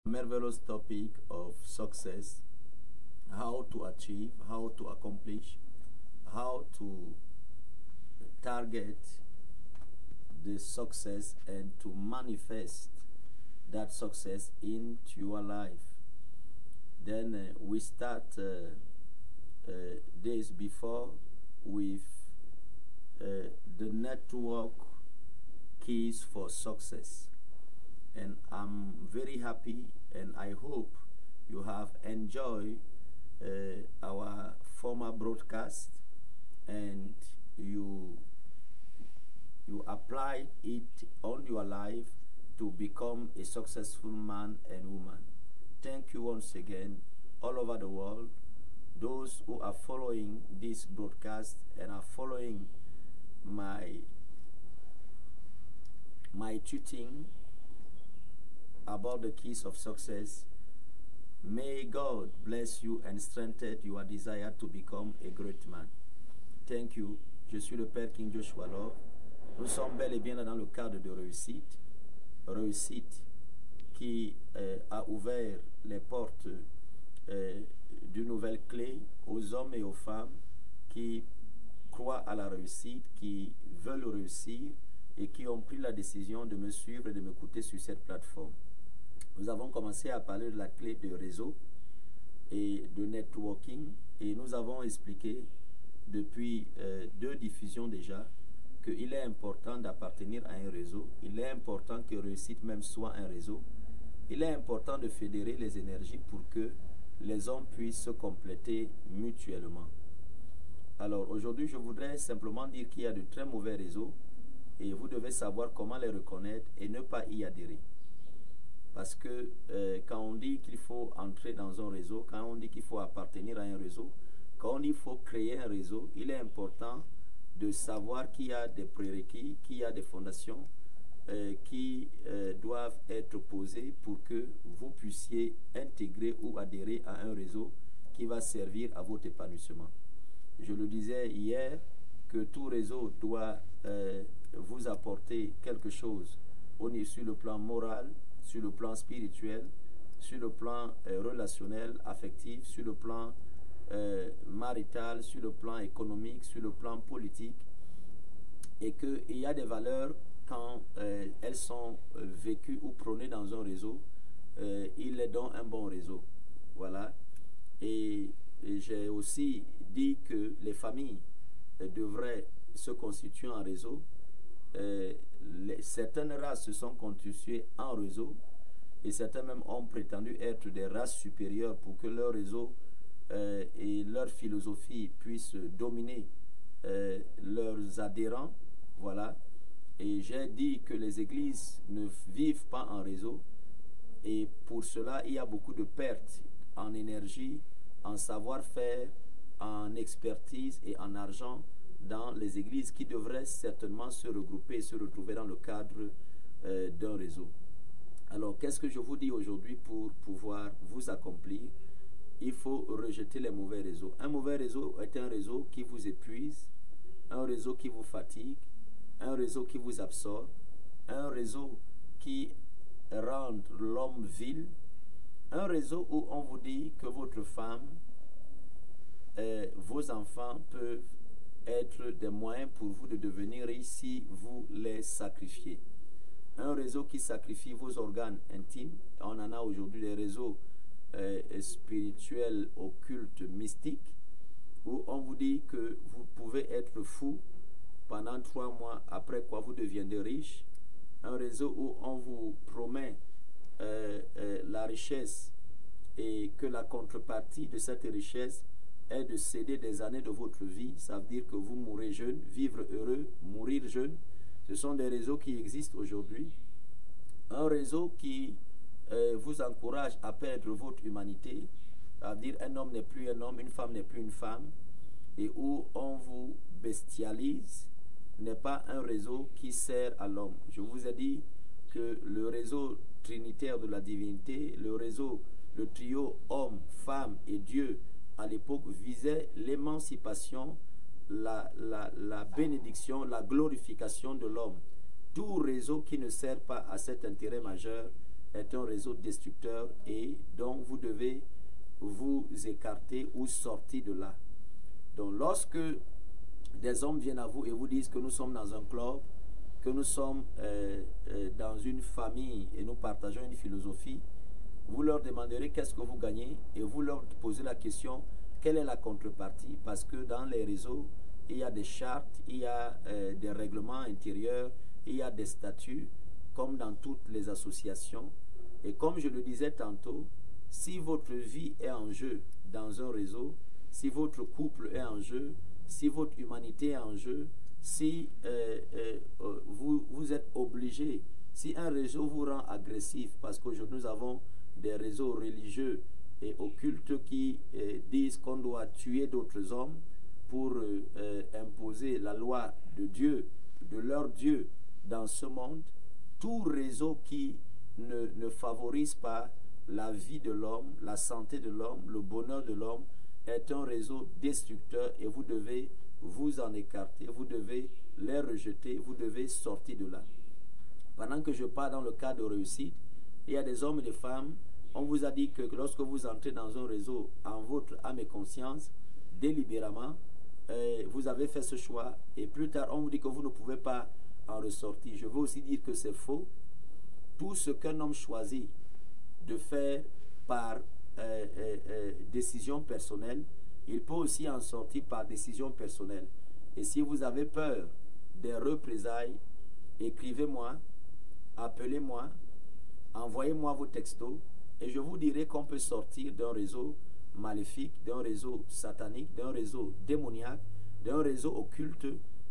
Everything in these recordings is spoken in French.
Marvelous topic of success, how to achieve, how to accomplish, how to target the success and to manifest that success into your life. Then we start days before with the network keys for success. And I'm very happy and I hope you have enjoyed our former broadcast and you applied it on your life to become a successful man and woman. Thank you once again all over the world, those who are following this broadcast and are following my teaching about the keys of success. May God bless you and strengthen your desire to become a great man. Thank you. Je suis le Père King Joshua Love. Nous sommes bel et bien là dans le cadre de réussite. Réussite qui a ouvert les portes d'une nouvelle clé aux hommes et aux femmes qui croient à la réussite, qui veulent réussir et qui ont pris la décision de me suivre et de m'écouter sur cette plateforme. Nous avons commencé à parler de la clé de réseau et de networking et nous avons expliqué depuis deux diffusions déjà qu'il est important d'appartenir à un réseau, il est important que réussite même soit un réseau, il est important de fédérer les énergies pour que les hommes puissent se compléter mutuellement. Alors aujourd'hui, je voudrais simplement dire qu'il y a de très mauvais réseaux et vous devez savoir comment les reconnaître et ne pas y adhérer. Parce que quand on dit qu'il faut entrer dans un réseau, quand on dit qu'il faut appartenir à un réseau, quand on dit qu'il faut créer un réseau, il est important de savoir qu'il y a des prérequis, qu'il y a des fondations qui doivent être posées pour que vous puissiez intégrer ou adhérer à un réseau qui va servir à votre épanouissement. Je le disais hier que tout réseau doit vous apporter quelque chose sur le plan moral, sur le plan spirituel, sur le plan relationnel, affectif, sur le plan marital, sur le plan économique, sur le plan politique, et qu'il y a des valeurs quand elles sont vécues ou prônées dans un réseau, il est donc un bon réseau. Voilà. Et j'ai aussi dit que les familles devraient se constituer en réseau. Certaines races se sont constituées en réseau et certains même ont prétendu être des races supérieures pour que leur réseau et leur philosophie puissent dominer leurs adhérents. Voilà. Et j'ai dit que les églises ne vivent pas en réseau et pour cela il y a beaucoup de pertes en énergie, en savoir-faire, en expertise et en argent dans les églises qui devraient certainement se regrouper et se retrouver dans le cadre d'un réseau. Alors, qu'est-ce que je vous dis aujourd'hui pour pouvoir vous accomplir? Il faut rejeter les mauvais réseaux. Un mauvais réseau est un réseau qui vous épuise, un réseau qui vous fatigue, un réseau qui vous absorbe, un réseau qui rend l'homme vil, un réseau où on vous dit que votre femme, vos enfants peuvent être des moyens pour vous de devenir riche si vous les sacrifiez. Un réseau qui sacrifie vos organes intimes. On en a aujourd'hui des réseaux spirituels, occultes, mystiques, où on vous dit que vous pouvez être fou pendant 3 mois, après quoi vous deviendrez riche. Un réseau où on vous promet la richesse et que la contrepartie de cette richesse est de céder des années de votre vie. Ça veut dire que vous mourrez jeune, vivre heureux, mourir jeune. Ce sont des réseaux qui existent aujourd'hui. Un réseau qui vous encourage à perdre votre humanité, c'est-à-dire un homme n'est plus un homme, une femme n'est plus une femme, et où on vous bestialise, n'est pas un réseau qui sert à l'homme. Je vous ai dit que le réseau trinitaire de la divinité, le réseau, le trio homme, femme et Dieu, à l'époque visait l'émancipation, la bénédiction, la glorification de l'homme. Tout réseau qui ne sert pas à cet intérêt majeur est un réseau destructeur et donc vous devez vous écarter ou sortir de là. Donc lorsque des hommes viennent à vous et vous disent que nous sommes dans un club, que nous sommes dans une famille et nous partageons une philosophie, vous leur demanderez qu'est-ce que vous gagnez et vous leur posez la question quelle est la contrepartie, parce que dans les réseaux il y a des chartes, il y a des règlements intérieurs, il y a des statuts comme dans toutes les associations. Et comme je le disais tantôt, si votre vie est en jeu dans un réseau, si votre couple est en jeu, si votre humanité est en jeu, si vous êtes obligé, si un réseau vous rend agressif, parce qu'aujourd'hui nous avons des réseaux religieux et occultes qui disent qu'on doit tuer d'autres hommes pour imposer la loi de Dieu, de leur Dieu dans ce monde, tout réseau qui ne favorise pas la vie de l'homme, la santé de l'homme, le bonheur de l'homme, est un réseau destructeur et vous devez vous en écarter, vous devez les rejeter, vous devez sortir de là. Pendant que je parle dans le cas de réussite, il y a des hommes et des femmes, on vous a dit que lorsque vous entrez dans un réseau en votre âme et conscience, délibérément, vous avez fait ce choix et plus tard on vous dit que vous ne pouvez pas en ressortir. Je veux aussi dire que c'est faux. Tout ce qu'un homme choisit de faire par décision personnelle, il peut aussi en sortir par décision personnelle. Et si vous avez peur des représailles, écrivez-moi, appelez-moi, envoyez-moi vos textos et je vous dirai qu'on peut sortir d'un réseau maléfique, d'un réseau satanique, d'un réseau démoniaque, d'un réseau occulte,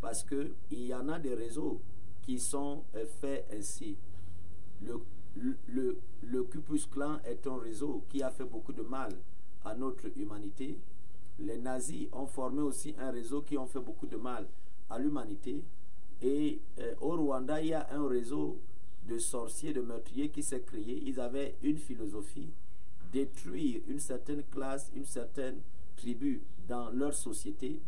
parce qu'il y en a des réseaux qui sont faits ainsi. Le Ku Klux Klan est un réseau qui a fait beaucoup de mal à notre humanité. Les nazis ont formé aussi un réseau qui ont fait beaucoup de mal à l'humanité. Et au Rwanda, il y a un réseau de sorciers, de meurtriers qui s'est créé. Ils avaient une philosophie, détruire une certaine classe, une certaine tribu dans leur société.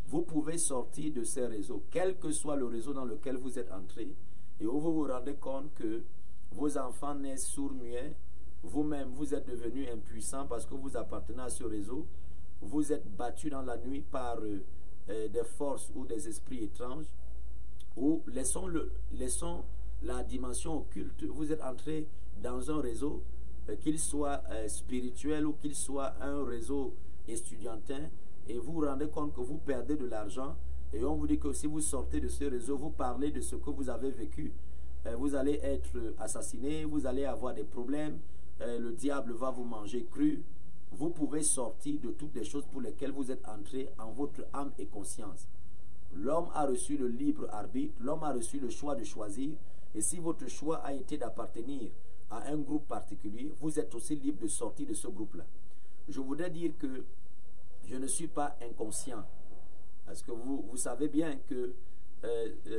Vous pouvez sortir de ces réseaux, quel que soit le réseau dans lequel vous êtes entré, et où vous vous rendez compte que vos enfants naissent sourds-muets, vous-même vous êtes devenus impuissants parce que vous appartenez à ce réseau, vous êtes battus dans la nuit par des forces ou des esprits étranges, ou laissons la dimension occulte, vous êtes entré dans un réseau, qu'il soit spirituel ou qu'il soit un réseau estudiantin, et vous vous rendez compte que vous perdez de l'argent, et on vous dit que si vous sortez de ce réseau, vous parlez de ce que vous avez vécu, vous allez être assassiné, vous allez avoir des problèmes, le diable va vous manger cru. Vous pouvez sortir de toutes les choses pour lesquelles vous êtes entré en votre âme et conscience. L'homme a reçu le libre arbitre, l'homme a reçu le choix de choisir, et si votre choix a été d'appartenir à un groupe particulier, vous êtes aussi libre de sortir de ce groupe-là. Je voudrais dire que je ne suis pas inconscient, parce que vous savez bien que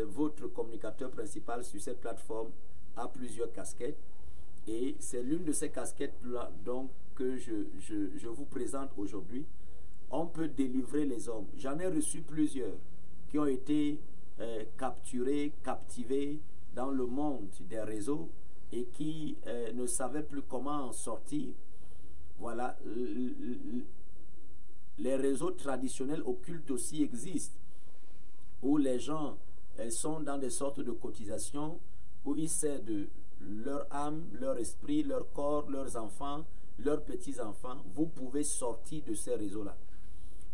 votre communicateur principal sur cette plateforme a plusieurs casquettes, et c'est l'une de ces casquettes-là donc que je vous présente aujourd'hui. On peut délivrer les hommes. J'en ai reçu plusieurs qui ont été capturés, captivés dans le monde des réseaux et qui ne savaient plus comment en sortir. Voilà, les réseaux traditionnels occultes aussi existent, où les gens sont dans des sortes de cotisations, où ils servent de leur âme, leur esprit, leur corps, leurs enfants, leurs petits-enfants. Vous pouvez sortir de ces réseaux-là.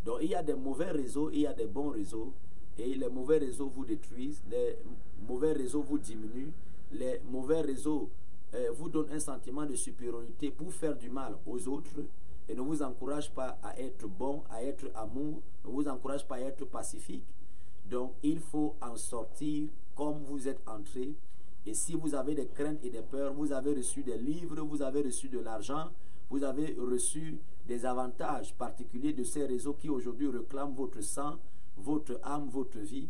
Donc il y a des mauvais réseaux, il y a des bons réseaux, et les mauvais réseaux vous détruisent, les mauvais réseaux vous diminuent, les mauvais réseaux vous donnent un sentiment de supériorité pour faire du mal aux autres, et ne vous encouragent pas à être bon, à être amour, ne vous encouragent pas à être pacifique. Donc il faut en sortir comme vous êtes entré. Et si vous avez des craintes et des peurs, vous avez reçu des livres, vous avez reçu de l'argent, vous avez reçu des avantages particuliers de ces réseaux qui aujourd'hui réclament votre sang, votre âme, votre vie.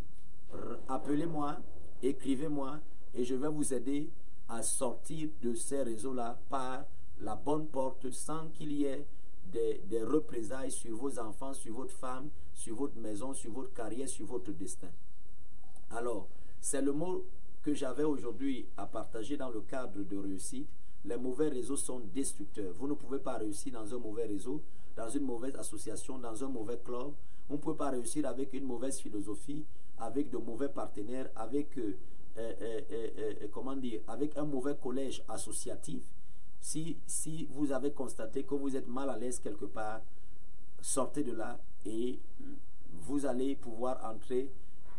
Appelez-moi, écrivez-moi et je vais vous aider à sortir de ces réseaux-là par la bonne porte sans qu'il y ait des représailles sur vos enfants, sur votre femme, sur votre maison, sur votre carrière, sur votre destin. Alors, c'est le mot que j'avais aujourd'hui à partager dans le cadre de réussite. Les mauvais réseaux sont destructeurs. Vous ne pouvez pas réussir dans un mauvais réseau, dans une mauvaise association, dans un mauvais club. Vous ne pouvez pas réussir avec une mauvaise philosophie, avec de mauvais partenaires, avec, comment dire, avec un mauvais collège associatif. Si vous avez constaté que vous êtes mal à l'aise quelque part, sortez de là et vous allez pouvoir entrer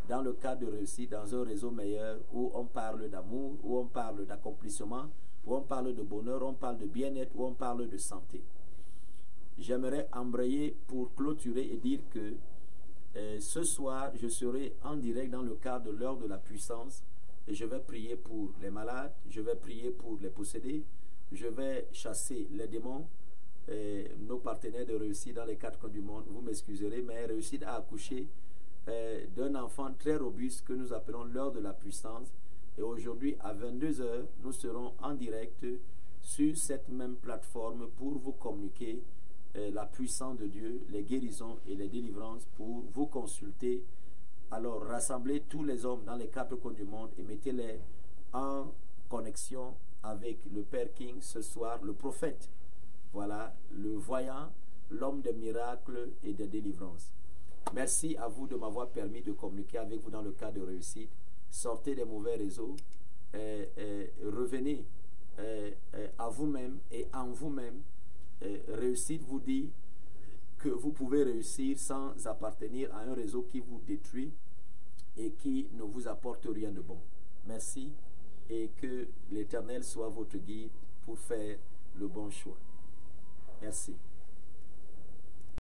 dans le cadre de réussite, dans un réseau meilleur où on parle d'amour, où on parle d'accomplissement, où on parle de bonheur, on parle de bien-être, où on parle de santé. J'aimerais embrayer pour clôturer et dire que ce soir, je serai en direct dans le cadre de l'heure de la puissance et je vais prier pour les malades, je vais prier pour les possédés, je vais chasser les démons. Nos partenaires de réussite dans les 4 coins du monde, vous m'excuserez, mais réussite à accoucher d'un enfant très robuste que nous appelons l'heure de la puissance. Et aujourd'hui, à 22 h, nous serons en direct sur cette même plateforme pour vous communiquer la puissance de Dieu, les guérisons et les délivrances, pour vous consulter. Alors, rassemblez tous les hommes dans les 4 coins du monde et mettez-les en connexion avec le Père King ce soir, le prophète. Voilà, le voyant, l'homme des miracles et des délivrances. Merci à vous de m'avoir permis de communiquer avec vous dans le cadre de réussite. Sortez des mauvais réseaux, revenez à vous-même et en vous-même. Réussite vous dit que vous pouvez réussir sans appartenir à un réseau qui vous détruit et qui ne vous apporte rien de bon. Merci et que l'Éternel soit votre guide pour faire le bon choix. Merci.